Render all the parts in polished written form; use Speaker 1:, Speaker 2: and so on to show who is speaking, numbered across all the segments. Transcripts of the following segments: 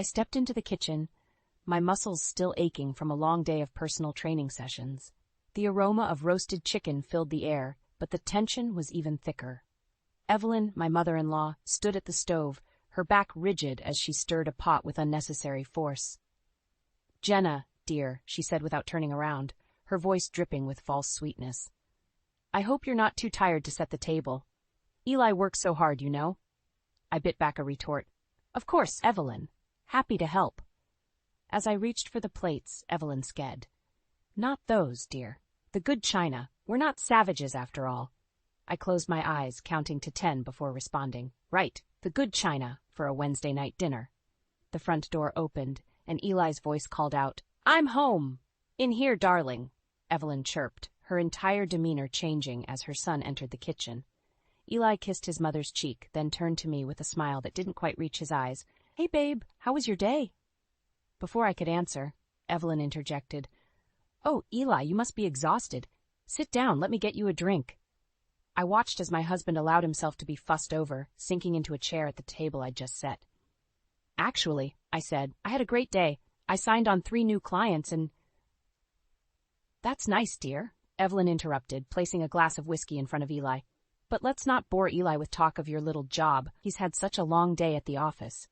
Speaker 1: I stepped into the kitchen, my muscles still aching from a long day of personal training sessions. The aroma of roasted chicken filled the air, but the tension was even thicker. Evelyn, my mother-in-law, stood at the stove, her back rigid as she stirred a pot with unnecessary force. "Jenna, dear," she said without turning around, her voice dripping with false sweetness. "I hope you're not too tired to set the table. Eli works so hard, you know." I bit back a retort. "Of course, Evelyn. Happy to help." As I reached for the plates, Evelyn sked. "Not those, dear. The good china. We're not savages, after all." I closed my eyes, counting to 10 before responding. "Right, the good china for a Wednesday night dinner." The front door opened, and Eli's voice called out, "I'm home!" "In here, darling," Evelyn chirped, her entire demeanor changing as her son entered the kitchen. Eli kissed his mother's cheek, then turned to me with a smile that didn't quite reach his eyes. "Hey, babe, how was your day?" Before I could answer, Evelyn interjected, "Oh, Eli, you must be exhausted. Sit down, let me get you a drink." I watched as my husband allowed himself to be fussed over, sinking into a chair at the table I'd just set. "Actually," I said, "I had a great day. I signed on 3 new clients and—" "That's nice, dear," Evelyn interrupted, placing a glass of whiskey in front of Eli. "But let's not bore Eli with talk of your little job. He's had such a long day at the office."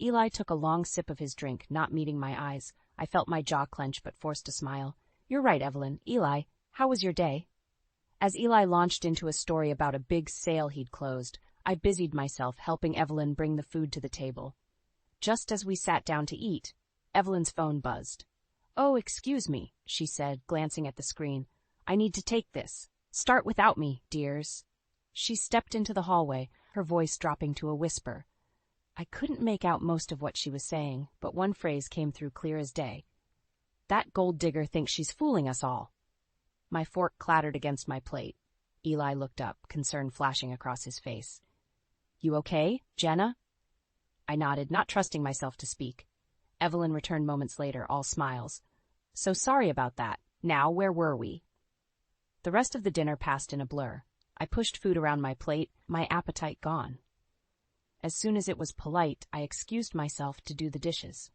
Speaker 1: Eli took a long sip of his drink, not meeting my eyes. I felt my jaw clench but forced a smile. "You're right, Evelyn. Eli, how was your day?" As Eli launched into a story about a big sale he'd closed, I busied myself helping Evelyn bring the food to the table. Just as we sat down to eat, Evelyn's phone buzzed. "Oh, excuse me," she said, glancing at the screen. "I need to take this. Start without me, dears." She stepped into the hallway, her voice dropping to a whisper. I couldn't make out most of what she was saying, but one phrase came through clear as day. "That gold digger thinks she's fooling us all." My fork clattered against my plate. Eli looked up, concern flashing across his face. "You okay, Jenna?" I nodded, not trusting myself to speak. Evelyn returned moments later, all smiles. "So sorry about that. Now, where were we?" The rest of the dinner passed in a blur. I pushed food around my plate, my appetite gone. As soon as it was polite, I excused myself to do the dishes.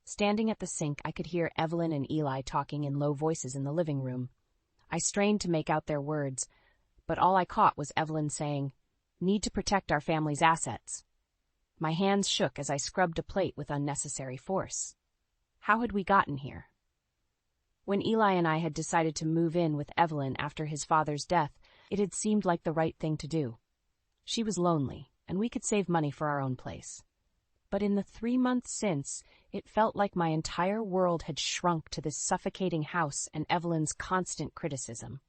Speaker 1: Standing at the sink, I could hear Evelyn and Eli talking in low voices in the living room. I strained to make out their words, but all I caught was Evelyn saying, "Need to protect our family's assets." My hands shook as I scrubbed a plate with unnecessary force. How had we gotten here? When Eli and I had decided to move in with Evelyn after his father's death, it had seemed like the right thing to do. She was lonely, and we could save money for our own place. But in the 3 months since, it felt like my entire world had shrunk to this suffocating house and Evelyn's constant criticism.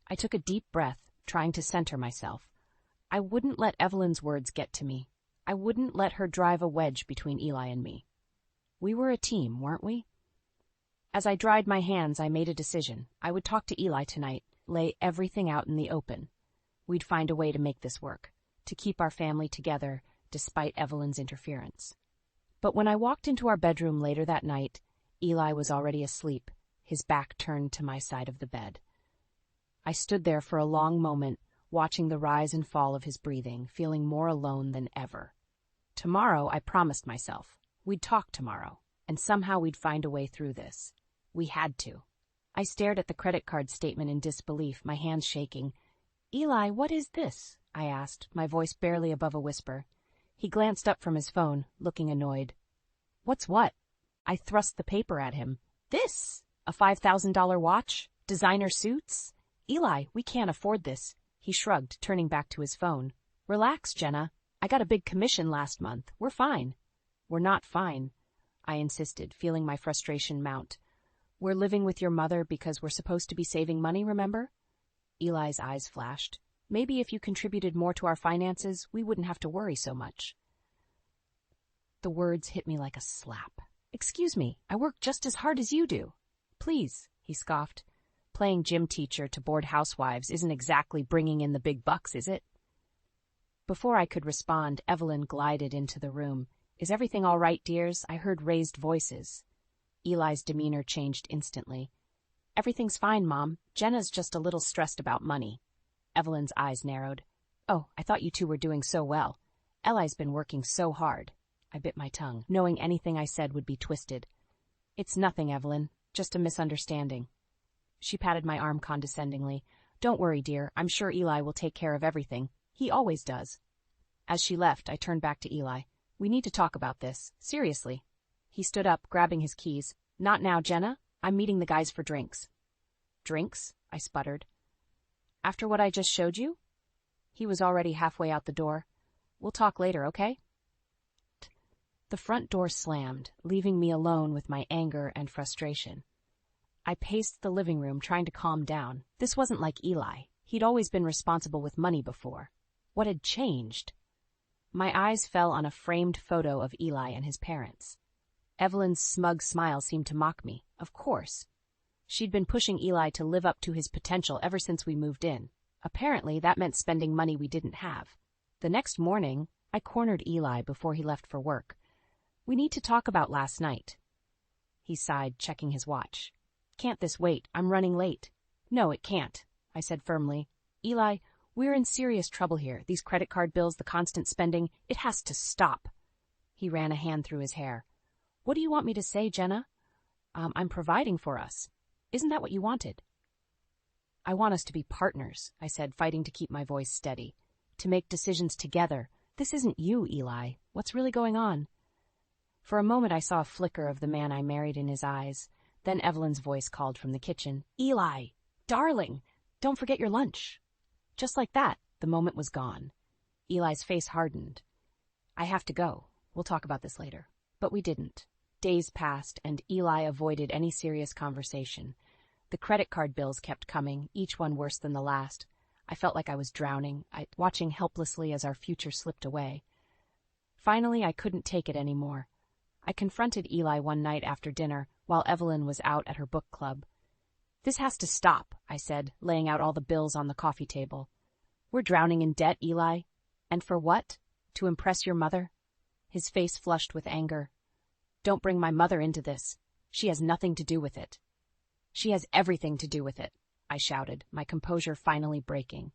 Speaker 1: I took a deep breath, trying to center myself. I wouldn't let Evelyn's words get to me. I wouldn't let her drive a wedge between Eli and me. We were a team, weren't we? As I dried my hands, I made a decision. I would talk to Eli tonight, lay everything out in the open. We'd find a way to make this work, to keep our family together, despite Evelyn's interference. But when I walked into our bedroom later that night, Eli was already asleep, his back turned to my side of the bed. I stood there for a long moment, watching the rise and fall of his breathing, feeling more alone than ever. Tomorrow, I promised myself, we'd talk tomorrow, and somehow we'd find a way through this. We had to. I stared at the credit card statement in disbelief, my hands shaking. "Eli, what is this?" I asked, my voice barely above a whisper. He glanced up from his phone, looking annoyed. "What's what?" I thrust the paper at him. "This! A $5,000 watch? Designer suits? Eli, we can't afford this." He shrugged, turning back to his phone. "Relax, Jenna. I got a big commission last month. We're fine." "We're not fine," I insisted, feeling my frustration mount. "We're living with your mother because we're supposed to be saving money, remember?" Eli's eyes flashed. "Maybe if you contributed more to our finances, we wouldn't have to worry so much." The words hit me like a slap. "Excuse me, I work just as hard as you do." "Please," he scoffed. "Playing gym teacher to bored housewives isn't exactly bringing in the big bucks, is it?" Before I could respond, Evelyn glided into the room. "Is everything all right, dears?" I heard raised voices. Eli's demeanor changed instantly. "Everything's fine, Mom. Jenna's just a little stressed about money." Evelyn's eyes narrowed. "Oh, I thought you two were doing so well. Eli's been working so hard." I bit my tongue, knowing anything I said would be twisted. It's nothing, Evelyn. Just a misunderstanding. She patted my arm condescendingly. Don't worry, dear. I'm sure Eli will take care of everything. He always does. As she left, I turned back to Eli. We need to talk about this. Seriously. He stood up, grabbing his keys. Not now, Jenna. I'm meeting the guys for drinks. Drinks? I sputtered. After what I just showed you? He was already halfway out the door. We'll talk later, okay? The front door slammed, leaving me alone with my anger and frustration. I paced the living room, trying to calm down. This wasn't like Eli. He'd always been responsible with money before. What had changed? My eyes fell on a framed photo of Eli and his parents. Evelyn's smug smile seemed to mock me. Of course. She'd been pushing Eli to live up to his potential ever since we moved in. Apparently, that meant spending money we didn't have. The next morning, I cornered Eli before he left for work. We need to talk about last night. He sighed, checking his watch. Can't this wait? I'm running late. No, it can't, I said firmly. Eli, we're in serious trouble here. These credit card bills, the constant spending, it has to stop. He ran a hand through his hair. What do you want me to say, Jenna? I'm providing for us. Isn't that what you wanted? I want us to be partners, I said, fighting to keep my voice steady. To make decisions together. This isn't you, Eli. What's really going on? For a moment I saw a flicker of the man I married in his eyes. Then Evelyn's voice called from the kitchen. Eli! Darling! Don't forget your lunch. Just like that, the moment was gone. Eli's face hardened. I have to go. We'll talk about this later. But we didn't. Days passed, and Eli avoided any serious conversation. The credit card bills kept coming, each one worse than the last. I felt like I was drowning, watching helplessly as our future slipped away. Finally, I couldn't take it anymore. I confronted Eli one night after dinner, while Evelyn was out at her book club. This has to stop, I said, laying out all the bills on the coffee table. We're drowning in debt, Eli. And for what? To impress your mother? His face flushed with anger. Don't bring my mother into this. She has nothing to do with it. She has everything to do with it, I shouted, my composure finally breaking.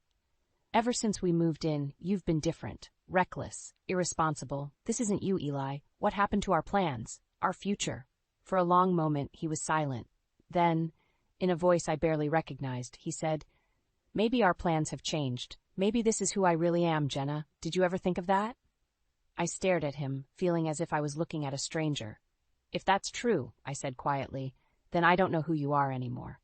Speaker 1: Ever since we moved in, you've been different, reckless, irresponsible. This isn't you, Eli. What happened to our plans, our future? For a long moment, he was silent. Then, in a voice I barely recognized, he said, Maybe our plans have changed. Maybe this is who I really am, Jenna. Did you ever think of that? I stared at him, feeling as if I was looking at a stranger. If that's true, I said quietly, then I don't know who you are anymore.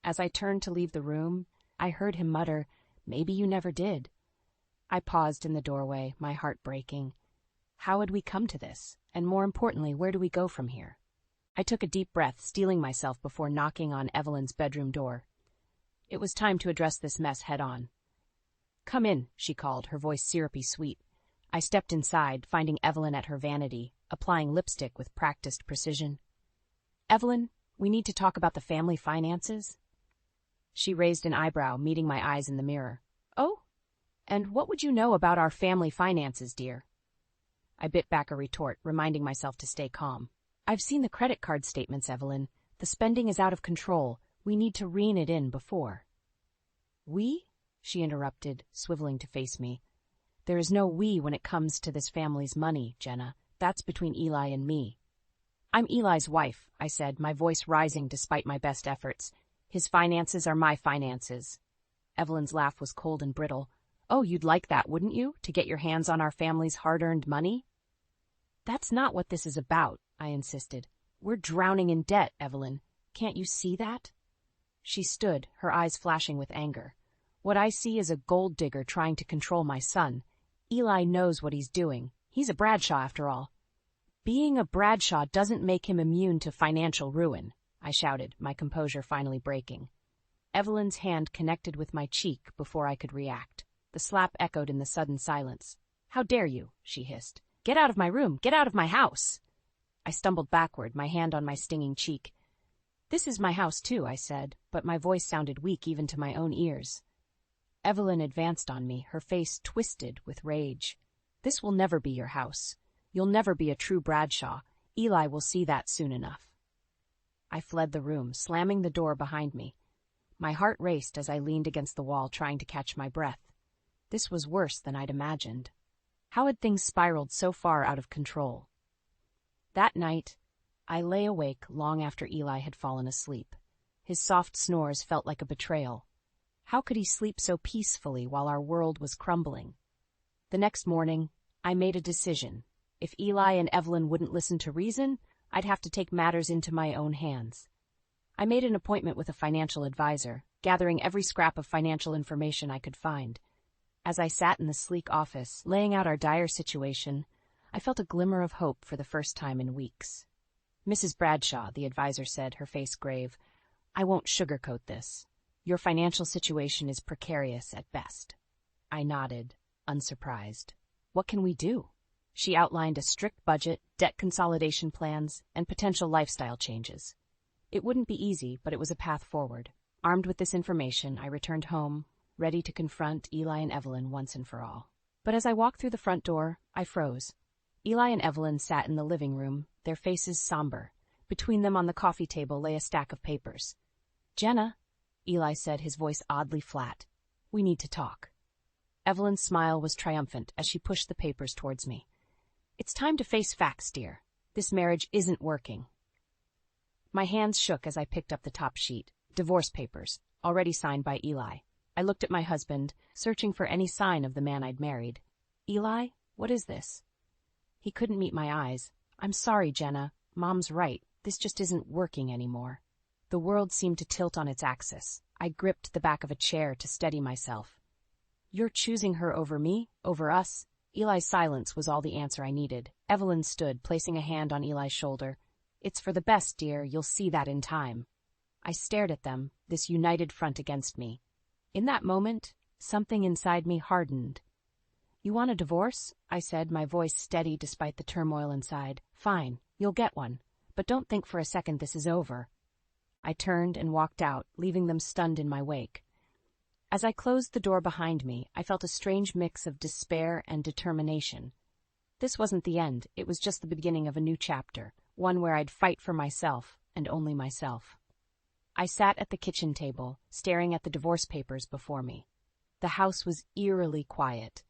Speaker 1: As I turned to leave the room, I heard him mutter, Maybe you never did. I paused in the doorway, my heart breaking. How had we come to this? And more importantly, where do we go from here? I took a deep breath, steeling myself before knocking on Evelyn's bedroom door. It was time to address this mess head-on. Come in, she called, her voice syrupy sweet. I stepped inside, finding Evelyn at her vanity, applying lipstick with practiced precision. Evelyn, we need to talk about the family finances. She raised an eyebrow, meeting my eyes in the mirror. Oh? And what would you know about our family finances, dear? I bit back a retort, reminding myself to stay calm. I've seen the credit card statements, Evelyn. The spending is out of control. We need to rein it in before. We? She interrupted, swiveling to face me. There is no we when it comes to this family's money, Jenna. That's between Eli and me. I'm Eli's wife, I said, my voice rising despite my best efforts. His finances are my finances. Evelyn's laugh was cold and brittle. Oh, you'd like that, wouldn't you, to get your hands on our family's hard-earned money? That's not what this is about, I insisted. We're drowning in debt, Evelyn. Can't you see that? She stood, her eyes flashing with anger. What I see is a gold digger trying to control my son. Eli knows what he's doing. He's a Bradshaw, after all. Being a Bradshaw doesn't make him immune to financial ruin, I shouted, my composure finally breaking. Evelyn's hand connected with my cheek before I could react. The slap echoed in the sudden silence. How dare you, she hissed. Get out of my room! Get out of my house! I stumbled backward, my hand on my stinging cheek. This is my house too, I said, but my voice sounded weak even to my own ears. Evelyn advanced on me, her face twisted with rage. This will never be your house. You'll never be a true Bradshaw. Eli will see that soon enough. I fled the room, slamming the door behind me. My heart raced as I leaned against the wall, trying to catch my breath. This was worse than I'd imagined. How had things spiraled so far out of control? That night, I lay awake long after Eli had fallen asleep. His soft snores felt like a betrayal. How could he sleep so peacefully while our world was crumbling? The next morning, I made a decision. If Eli and Evelyn wouldn't listen to reason, I'd have to take matters into my own hands. I made an appointment with a financial advisor, gathering every scrap of financial information I could find. As I sat in the sleek office, laying out our dire situation, I felt a glimmer of hope for the first time in weeks. "Mrs. Bradshaw," the advisor said, her face grave, "I won't sugarcoat this. Your financial situation is precarious at best." I nodded, unsurprised. "What can we do?" She outlined a strict budget, debt consolidation plans, and potential lifestyle changes. It wouldn't be easy, but it was a path forward. Armed with this information, I returned home, ready to confront Eli and Evelyn once and for all. But as I walked through the front door, I froze. Eli and Evelyn sat in the living room, their faces somber. Between them on the coffee table lay a stack of papers. "Jenna," Eli said, his voice oddly flat, "we need to talk." Evelyn's smile was triumphant as she pushed the papers towards me. "It's time to face facts, dear. This marriage isn't working." My hands shook as I picked up the top sheet. Divorce papers, already signed by Eli. I looked at my husband, searching for any sign of the man I'd married. "Eli, what is this?" He couldn't meet my eyes. "I'm sorry, Jenna. Mom's right. This just isn't working anymore." The world seemed to tilt on its axis. I gripped the back of a chair to steady myself. "You're choosing her over me? Over us?" Eli's silence was all the answer I needed. Evelyn stood, placing a hand on Eli's shoulder. "It's for the best, dear. You'll see that in time." I stared at them, this united front against me. In that moment, something inside me hardened. "You want a divorce?" I said, my voice steady despite the turmoil inside. "Fine, you'll get one. But don't think for a second this is over." I turned and walked out, leaving them stunned in my wake. As I closed the door behind me, I felt a strange mix of despair and determination. This wasn't the end, it was just the beginning of a new chapter, one where I'd fight for myself, and only myself. I sat at the kitchen table, staring at the divorce papers before me. The house was eerily quiet.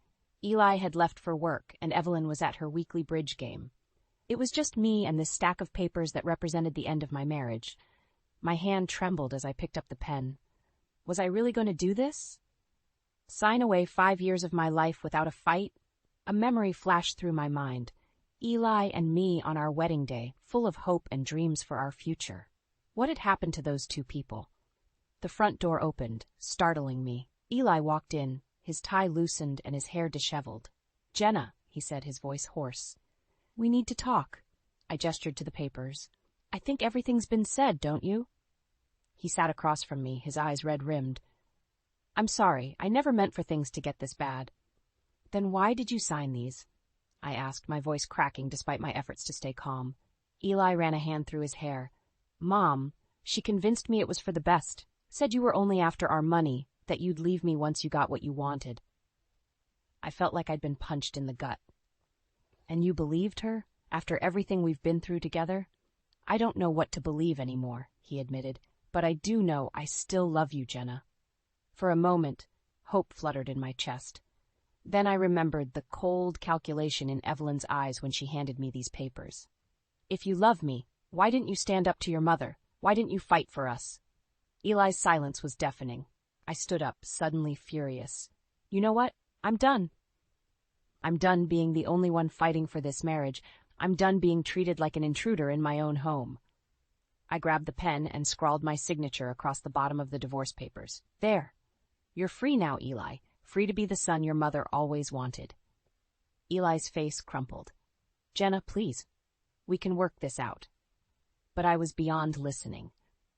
Speaker 1: Eli had left for work, and Evelyn was at her weekly bridge game. It was just me and this stack of papers that represented the end of my marriage. My hand trembled as I picked up the pen. Was I really going to do this? Sign away 5 years of my life without a fight? A memory flashed through my mind. Eli and me on our wedding day, full of hope and dreams for our future. What had happened to those two people? The front door opened, startling me. Eli walked in, his tie loosened and his hair disheveled. "Jenna," he said, his voice hoarse. "We need to talk." I gestured to the papers. "I think everything's been said, don't you?" He sat across from me, his eyes red-rimmed. "I'm sorry, I never meant for things to get this bad." "Then why did you sign these?" I asked, my voice cracking despite my efforts to stay calm. Eli ran a hand through his hair. "Mom, she convinced me it was for the best. Said you were only after our money, that you'd leave me once you got what you wanted." I felt like I'd been punched in the gut. "And you believed her, after everything we've been through together?" "I don't know what to believe anymore," he admitted, "but I do know I still love you, Jenna." For a moment, hope fluttered in my chest. Then I remembered the cold calculation in Evelyn's eyes when she handed me these papers. "If you love me, why didn't you stand up to your mother? Why didn't you fight for us?" Eli's silence was deafening. I stood up, suddenly furious. "You know what? I'm done. I'm done being the only one fighting for this marriage. I'm done being treated like an intruder in my own home." I grabbed the pen and scrawled my signature across the bottom of the divorce papers. "There. You're free now, Eli. Free to be the son your mother always wanted." Eli's face crumpled. "Jenna, please. We can work this out." But I was beyond listening.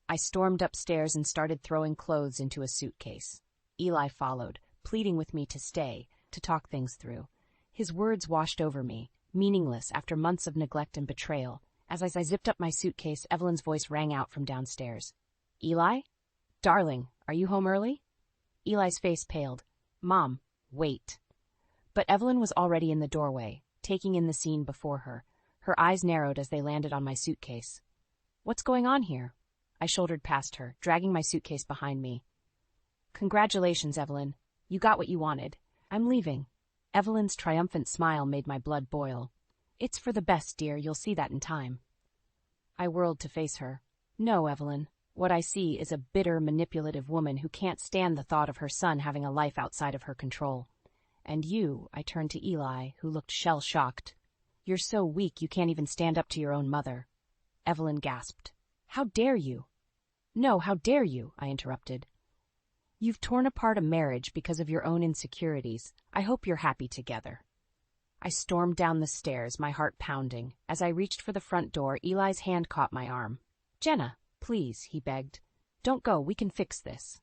Speaker 1: I stormed upstairs and started throwing clothes into a suitcase. Eli followed, pleading with me to stay, to talk things through. His words washed over me, meaningless after months of neglect and betrayal. As I zipped up my suitcase, Evelyn's voice rang out from downstairs. "Eli? Darling, are you home early?" Eli's face paled. "Mom, wait." But Evelyn was already in the doorway, taking in the scene before her. Her eyes narrowed as they landed on my suitcase. "What's going on here?" I shouldered past her, dragging my suitcase behind me. "Congratulations, Evelyn. You got what you wanted. I'm leaving." Evelyn's triumphant smile made my blood boil. "It's for the best, dear, you'll see that in time." I whirled to face her. "No, Evelyn. What I see is a bitter, manipulative woman who can't stand the thought of her son having a life outside of her control. And you," I turned to Eli, who looked shell-shocked. "You're so weak you can't even stand up to your own mother." Evelyn gasped. "How dare you?" "No, how dare you?" I interrupted. "You've torn apart a marriage because of your own insecurities. I hope you're happy together." I stormed down the stairs, my heart pounding. As I reached for the front door, Eli's hand caught my arm. "Jenna, please," he begged. "Don't go, we can fix this."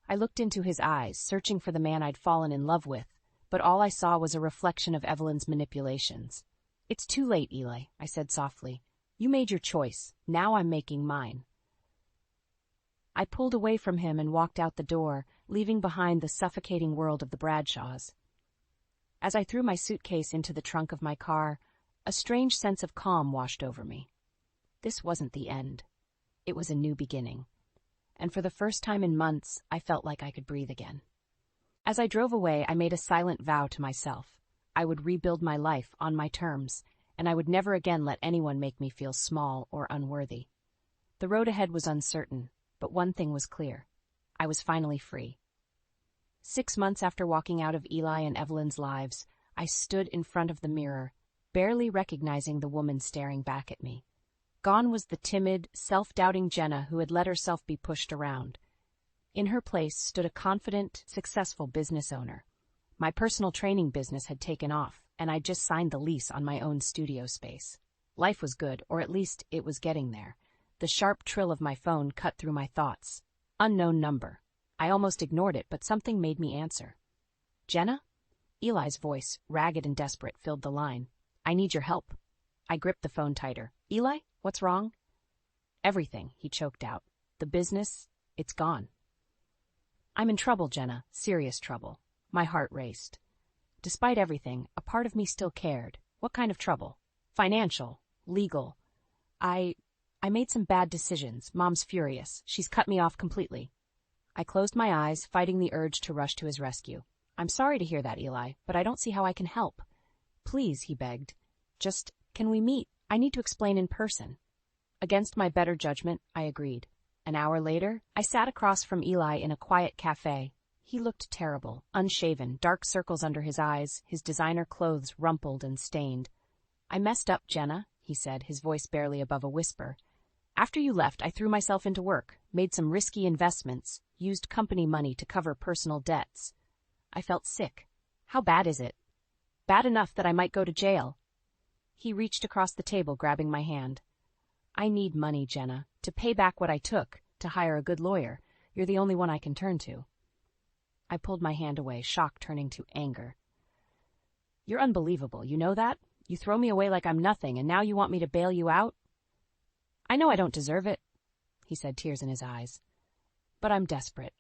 Speaker 1: I looked into his eyes, searching for the man I'd fallen in love with, but all I saw was a reflection of Evelyn's manipulations. "It's too late, Eli," I said softly. "You made your choice. Now I'm making mine." I pulled away from him and walked out the door, leaving behind the suffocating world of the Bradshaws. As I threw my suitcase into the trunk of my car, a strange sense of calm washed over me. This wasn't the end. It was a new beginning. And for the first time in months, I felt like I could breathe again. As I drove away, I made a silent vow to myself. I would rebuild my life on my terms, and I would never again let anyone make me feel small or unworthy. The road ahead was uncertain, but one thing was clear. I was finally free. 6 months after walking out of Eli and Evelyn's lives, I stood in front of the mirror, barely recognizing the woman staring back at me. Gone was the timid, self-doubting Jenna who had let herself be pushed around. In her place stood a confident, successful business owner. My personal training business had taken off, and I'd just signed the lease on my own studio space. Life was good, or at least it was getting there. The sharp trill of my phone cut through my thoughts. Unknown number. I almost ignored it, but something made me answer. "Jenna?" Eli's voice, ragged and desperate, filled the line. "I need your help." I gripped the phone tighter. "Eli, what's wrong?" "Everything," he choked out. "The business, it's gone." "I'm in trouble, Jenna, serious trouble." My heart raced. Despite everything, a part of me still cared. What kind of trouble? Financial, legal. I made some bad decisions. Mom's furious. She's cut me off completely. I closed my eyes, fighting the urge to rush to his rescue. "I'm sorry to hear that, Eli, but I don't see how I can help." "Please," he begged. "Just, can we meet? I need to explain in person." Against my better judgment, I agreed. An hour later, I sat across from Eli in a quiet cafe. He looked terrible, unshaven, dark circles under his eyes, his designer clothes rumpled and stained. "I messed up, Jenna," he said, his voice barely above a whisper. "After you left, I threw myself into work, made some risky investments, used company money to cover personal debts. I felt sick. How bad is it?" "Bad enough that I might go to jail." He reached across the table, grabbing my hand. "I need money, Jenna, to pay back what I took, to hire a good lawyer. You're the only one I can turn to." I pulled my hand away, shock turning to anger. "You're unbelievable, you know that? You throw me away like I'm nothing, and now you want me to bail you out?" "I know I don't deserve it," he said, tears in his eyes. "But I'm desperate.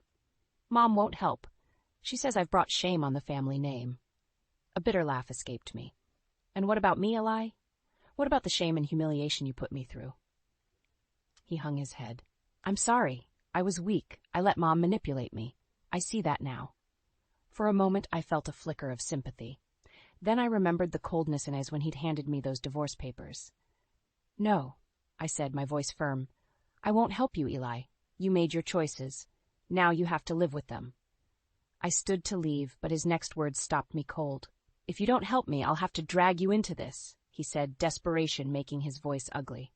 Speaker 1: Mom won't help. She says I've brought shame on the family name." A bitter laugh escaped me. "And what about me, Eli? What about the shame and humiliation you put me through?" He hung his head. "I'm sorry. I was weak. I let Mom manipulate me. I see that now." For a moment, I felt a flicker of sympathy. Then I remembered the coldness in his eyes when he'd handed me those divorce papers. "No," I said, my voice firm. "I won't help you, Eli. You made your choices. Now you have to live with them." I stood to leave, but his next words stopped me cold. "If you don't help me, I'll have to drag you into this," he said, desperation making his voice ugly.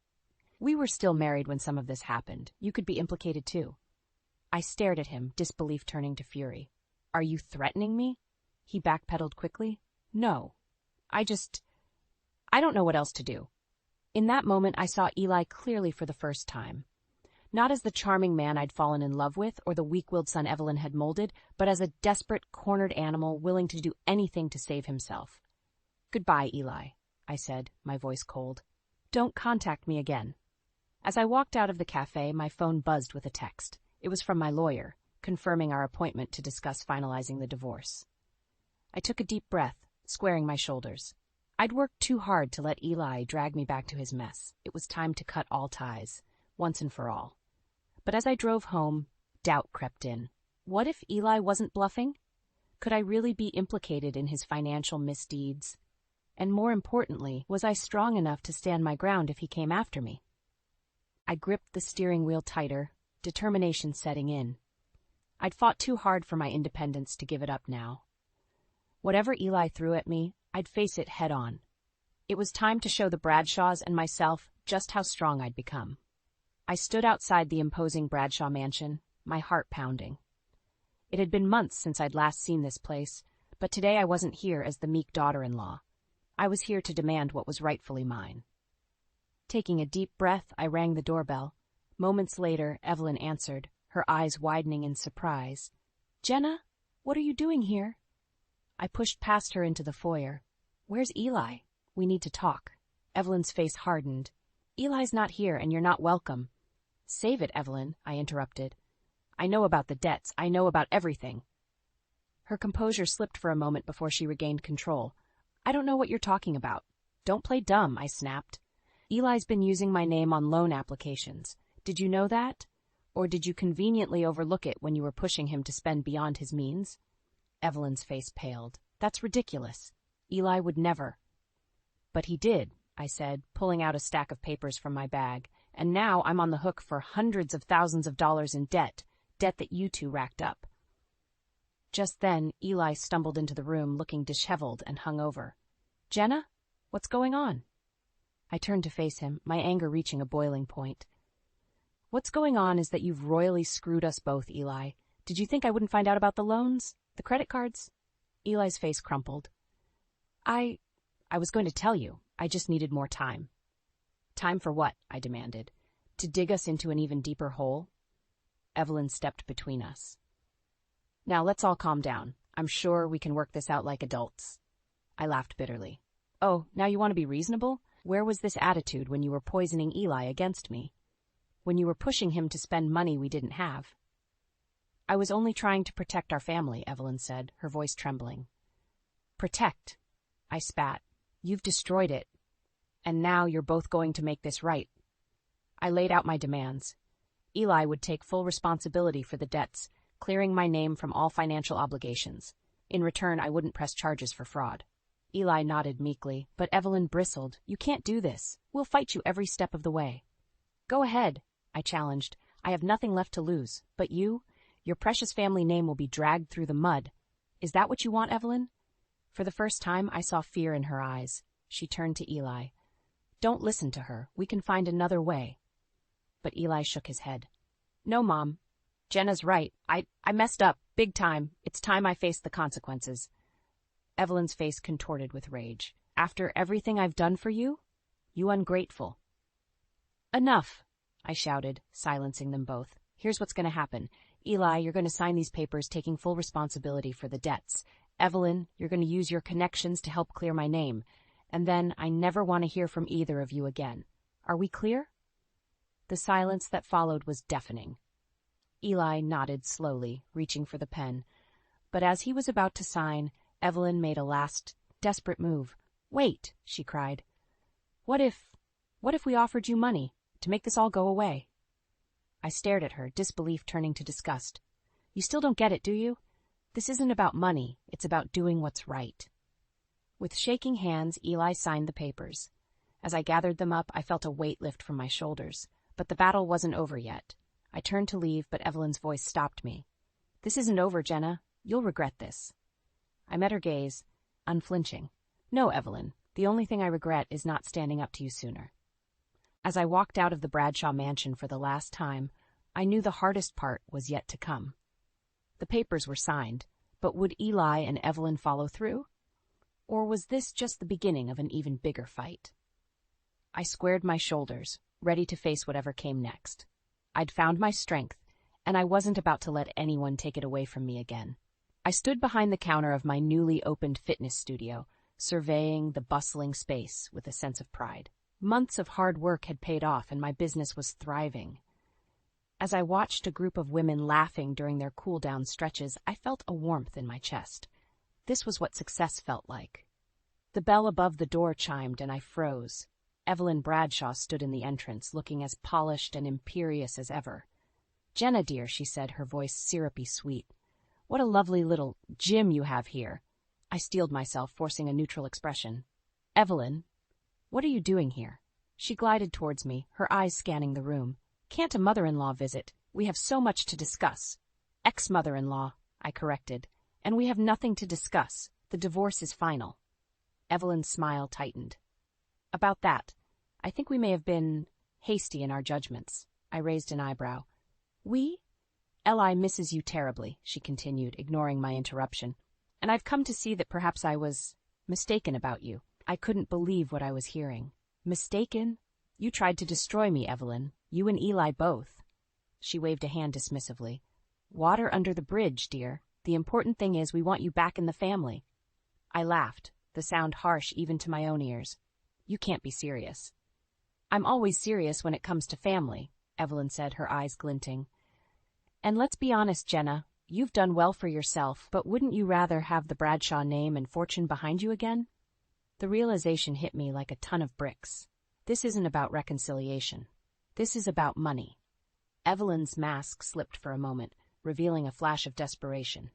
Speaker 1: "We were still married when some of this happened. You could be implicated too." I stared at him, disbelief turning to fury. "Are you threatening me?" He backpedaled quickly. "No. I don't know what else to do." In that moment, I saw Eli clearly for the first time. Not as the charming man I'd fallen in love with or the weak-willed son Evelyn had molded, but as a desperate, cornered animal willing to do anything to save himself. "Goodbye, Eli," I said, my voice cold. "Don't contact me again." As I walked out of the cafe, my phone buzzed with a text. It was from my lawyer, confirming our appointment to discuss finalizing the divorce. I took a deep breath, squaring my shoulders. I'd worked too hard to let Eli drag me back to his mess. It was time to cut all ties, once and for all. But as I drove home, doubt crept in. What if Eli wasn't bluffing? Could I really be implicated in his financial misdeeds? And more importantly, was I strong enough to stand my ground if he came after me? I gripped the steering wheel tighter, determination setting in. I'd fought too hard for my independence to give it up now. Whatever Eli threw at me, I'd face it head on. It was time to show the Bradshaws and myself just how strong I'd become. I stood outside the imposing Bradshaw mansion, my heart pounding. It had been months since I'd last seen this place, but today I wasn't here as the meek daughter-in-law. I was here to demand what was rightfully mine. Taking a deep breath, I rang the doorbell. Moments later, Evelyn answered, her eyes widening in surprise. "Jenna, what are you doing here?" I pushed past her into the foyer. "Where's Eli? We need to talk." Evelyn's face hardened. "Eli's not here, and you're not welcome." "Save it, Evelyn," I interrupted. "I know about the debts. I know about everything." Her composure slipped for a moment before she regained control. "I don't know what you're talking about." "Don't play dumb," I snapped. "Eli's been using my name on loan applications. Did you know that? Or did you conveniently overlook it when you were pushing him to spend beyond his means?" Evelyn's face paled. "That's ridiculous. Eli would never." "But he did," I said, pulling out a stack of papers from my bag. "And now I'm on the hook for hundreds of thousands of dollars in debt that you two racked up." Just then, Eli stumbled into the room looking disheveled and hungover. "Jenna, what's going on?" I turned to face him, my anger reaching a boiling point. "What's going on is that you've royally screwed us both, Eli. Did you think I wouldn't find out about the loans? The credit cards?" Eli's face crumpled. I was going to tell you. I just needed more time." "Time for what?" I demanded. "To dig us into an even deeper hole?" Evelyn stepped between us. "Now let's all calm down. I'm sure we can work this out like adults." I laughed bitterly. "Oh, now you want to be reasonable? Where was this attitude when you were poisoning Eli against me? When you were pushing him to spend money we didn't have?" "I was only trying to protect our family," Evelyn said, her voice trembling. "Protect?" I spat. "You've destroyed it. And now you're both going to make this right." I laid out my demands. Eli would take full responsibility for the debts, clearing my name from all financial obligations. In return, I wouldn't press charges for fraud. Eli nodded meekly, but Evelyn bristled. "You can't do this. We'll fight you every step of the way." "Go ahead," I challenged. "I have nothing left to lose. But your precious family name will be dragged through the mud. Is that what you want, Evelyn?" For the first time, I saw fear in her eyes. She turned to Eli. "Don't listen to her. We can find another way." But Eli shook his head. "No, Mom. Jenna's right. I messed up, big time. It's time I faced the consequences." Evelyn's face contorted with rage. "After everything I've done for you? You ungrateful." "Enough," I shouted, silencing them both. "Here's what's going to happen. Eli, you're going to sign these papers taking full responsibility for the debts. Evelyn, you're going to use your connections to help clear my name. And then I never want to hear from either of you again. Are we clear?" The silence that followed was deafening. Eli nodded slowly, reaching for the pen. But as he was about to sign, Evelyn made a last, desperate move. "Wait," she cried. What if we offered you money to make this all go away?" I stared at her, disbelief turning to disgust. "You still don't get it, do you? This isn't about money. It's about doing what's right." With shaking hands, Eli signed the papers. As I gathered them up, I felt a weight lift from my shoulders. But the battle wasn't over yet. I turned to leave, but Evelyn's voice stopped me. "This isn't over, Jenna. You'll regret this." I met her gaze, unflinching. "No, Evelyn. The only thing I regret is not standing up to you sooner." As I walked out of the Bradshaw mansion for the last time, I knew the hardest part was yet to come. The papers were signed, but would Eli and Evelyn follow through? Or was this just the beginning of an even bigger fight? I squared my shoulders, ready to face whatever came next. I'd found my strength, and I wasn't about to let anyone take it away from me again. I stood behind the counter of my newly opened fitness studio, surveying the bustling space with a sense of pride. Months of hard work had paid off, and my business was thriving. As I watched a group of women laughing during their cool-down stretches, I felt a warmth in my chest. This was what success felt like. The bell above the door chimed, and I froze. Evelyn Bradshaw stood in the entrance, looking as polished and imperious as ever. "Jenna, dear," she said, her voice syrupy sweet. What a lovely little gym you have here. I steeled myself, forcing a neutral expression. Evelyn, what are you doing here? She glided towards me, her eyes scanning the room. Can't a mother-in-law visit? We have so much to discuss. Ex-mother-in-law, I corrected. And we have nothing to discuss. The divorce is final. Evelyn's smile tightened. About that, I think we may have been hasty in our judgments. I raised an eyebrow. We? Eli misses you terribly, she continued, ignoring my interruption. And I've come to see that perhaps I was mistaken about you. I couldn't believe what I was hearing. Mistaken? You tried to destroy me, Evelyn. You and Eli both. She waved a hand dismissively. Water under the bridge, dear. The important thing is we want you back in the family. I laughed, the sound harsh even to my own ears. You can't be serious. I'm always serious when it comes to family, Evelyn said, her eyes glinting. And let's be honest, Jenna, you've done well for yourself, but wouldn't you rather have the Bradshaw name and fortune behind you again? The realization hit me like a ton of bricks. This isn't about reconciliation. This is about money. Evelyn's mask slipped for a moment, revealing a flash of desperation.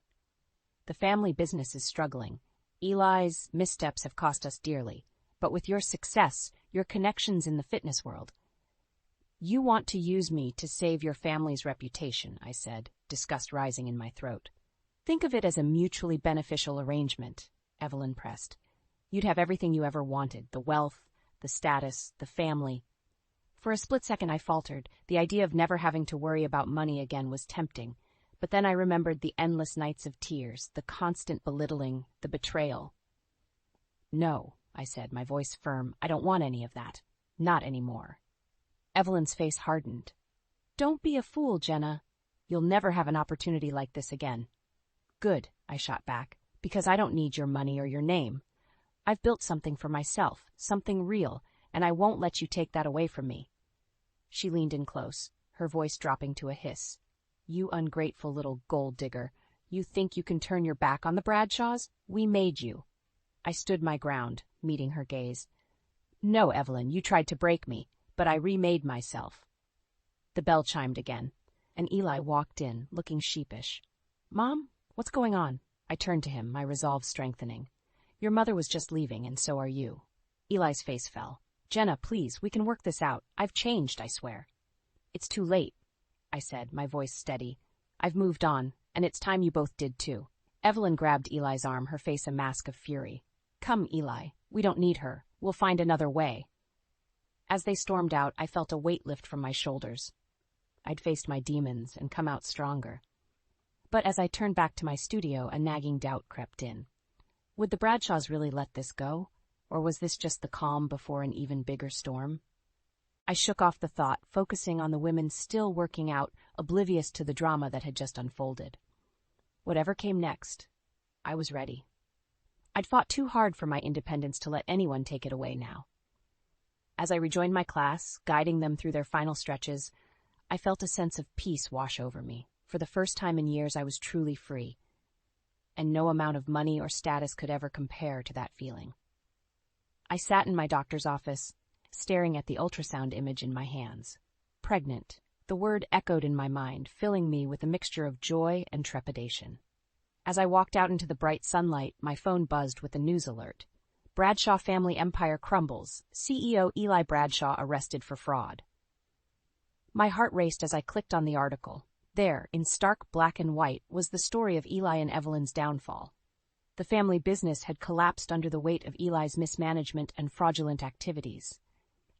Speaker 1: The family business is struggling. Eli's missteps have cost us dearly, but with your success, your connections in the fitness world. You want to use me to save your family's reputation, I said, disgust rising in my throat. Think of it as a mutually beneficial arrangement, Evelyn pressed. You'd have everything you ever wanted, the wealth, the status, the family. For a split second I faltered. The idea of never having to worry about money again was tempting. But then I remembered the endless nights of tears, the constant belittling, the betrayal. No, I said, my voice firm. I don't want any of that. Not anymore. Evelyn's face hardened. Don't be a fool, Jenna. You'll never have an opportunity like this again. Good, I shot back, because I don't need your money or your name. I've built something for myself, something real, and I won't let you take that away from me. She leaned in close, her voice dropping to a hiss. You ungrateful little gold digger. You think you can turn your back on the Bradshaws? We made you. I stood my ground, meeting her gaze. No, Evelyn, you tried to break me, but I remade myself. The bell chimed again, and Eli walked in, looking sheepish. Mom, what's going on? I turned to him, my resolve strengthening. Your mother was just leaving, and so are you. Eli's face fell. Jenna, please, we can work this out. I've changed, I swear. It's too late, I said, my voice steady. I've moved on, and it's time you both did too. Evelyn grabbed Eli's arm, her face a mask of fury. Come, Eli, we don't need her. We'll find another way. As they stormed out, I felt a weight lift from my shoulders. I'd faced my demons and come out stronger. But as I turned back to my studio, a nagging doubt crept in. Would the Bradshaws really let this go? Or was this just the calm before an even bigger storm? I shook off the thought, focusing on the women still working out, oblivious to the drama that had just unfolded. Whatever came next, I was ready. I'd fought too hard for my independence to let anyone take it away now. As I rejoined my class, guiding them through their final stretches, I felt a sense of peace wash over me. For the first time in years, I was truly free. And no amount of money or status could ever compare to that feeling. I sat in my doctor's office, staring at the ultrasound image in my hands. Pregnant. The word echoed in my mind, filling me with a mixture of joy and trepidation. As I walked out into the bright sunlight, my phone buzzed with a news alert. Bradshaw family empire crumbles. CEO Eli Bradshaw arrested for fraud. My heart raced as I clicked on the article. There, in stark black and white, was the story of Eli and Evelyn's downfall. The family business had collapsed under the weight of Eli's mismanagement and fraudulent activities.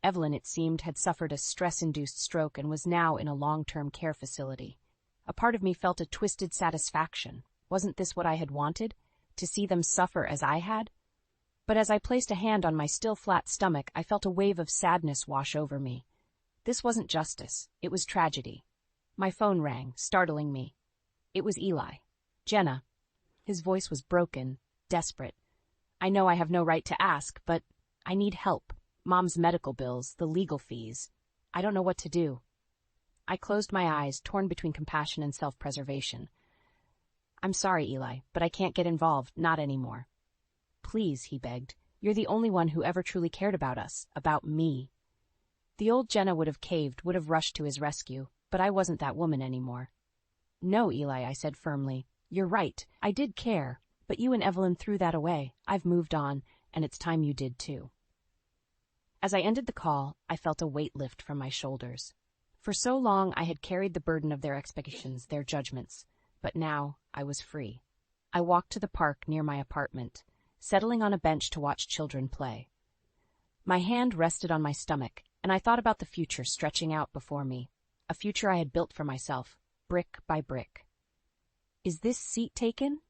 Speaker 1: Evelyn, it seemed, had suffered a stress-induced stroke and was now in a long-term care facility. A part of me felt a twisted satisfaction. Wasn't this what I had wanted? To see them suffer as I had? But as I placed a hand on my still flat stomach, I felt a wave of sadness wash over me. This wasn't justice. It was tragedy. My phone rang, startling me. It was Eli. Jenna. His voice was broken, desperate. I know I have no right to ask, but I need help. Mom's medical bills, the legal fees. I don't know what to do. I closed my eyes, torn between compassion and self-preservation. I'm sorry, Eli, but I can't get involved, not anymore. Please, he begged. You're the only one who ever truly cared about us, about me. The old Jenna would have caved, would have rushed to his rescue, but I wasn't that woman anymore. No, Eli, I said firmly. You're right, I did care, but you and Evelyn threw that away. I've moved on, and it's time you did too. As I ended the call, I felt a weight lift from my shoulders. For so long I had carried the burden of their expectations, their judgments, but now I was free. I walked to the park near my apartment, settling on a bench to watch children play. My hand rested on my stomach, and I thought about the future stretching out before me, a future I had built for myself, brick by brick. Is this seat taken?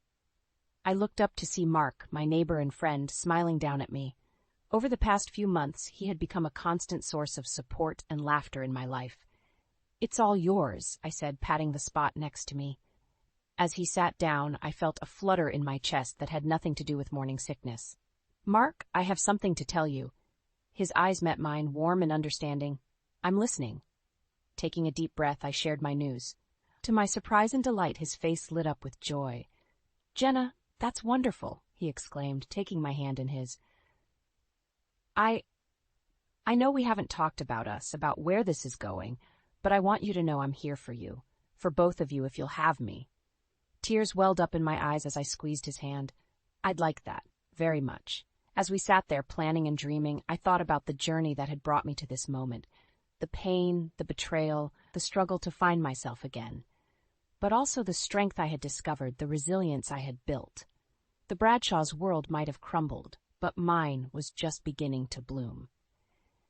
Speaker 1: I looked up to see Mark, my neighbor and friend, smiling down at me. Over the past few months, he had become a constant source of support and laughter in my life. It's all yours, I said, patting the spot next to me. As he sat down, I felt a flutter in my chest that had nothing to do with morning sickness. Mark, I have something to tell you. His eyes met mine, warm and understanding. I'm listening. Taking a deep breath, I shared my news. To my surprise and delight, his face lit up with joy. Jenna, that's wonderful, he exclaimed, taking my hand in his. I know we haven't talked about us, about where this is going, but I want you to know I'm here for you, for both of you if you'll have me. Tears welled up in my eyes as I squeezed his hand. I'd like that, very much. As we sat there planning and dreaming, I thought about the journey that had brought me to this moment. The pain, the betrayal, the struggle to find myself again. But also the strength I had discovered, the resilience I had built. The Bradshaws' world might have crumbled, but mine was just beginning to bloom.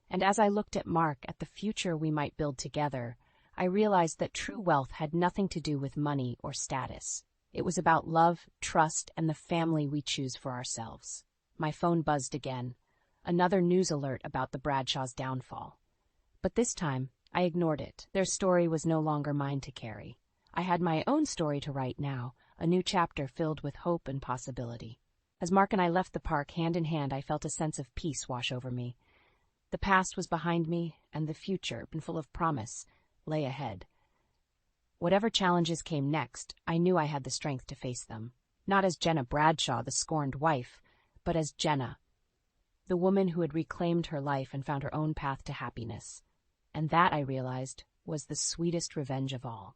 Speaker 1: And as I looked at Mark, at the future we might build together, I realized that true wealth had nothing to do with money or status. It was about love, trust, and the family we choose for ourselves. My phone buzzed again. Another news alert about the Bradshaws' downfall. But this time, I ignored it. Their story was no longer mine to carry. I had my own story to write now, a new chapter filled with hope and possibility. As Mark and I left the park hand in hand, I felt a sense of peace wash over me. The past was behind me, and the future, full of promise, lay ahead. Whatever challenges came next, I knew I had the strength to face them. Not as Jenna Bradshaw, the scorned wife, but as Jenna, the woman who had reclaimed her life and found her own path to happiness. And that, I realized, was the sweetest revenge of all.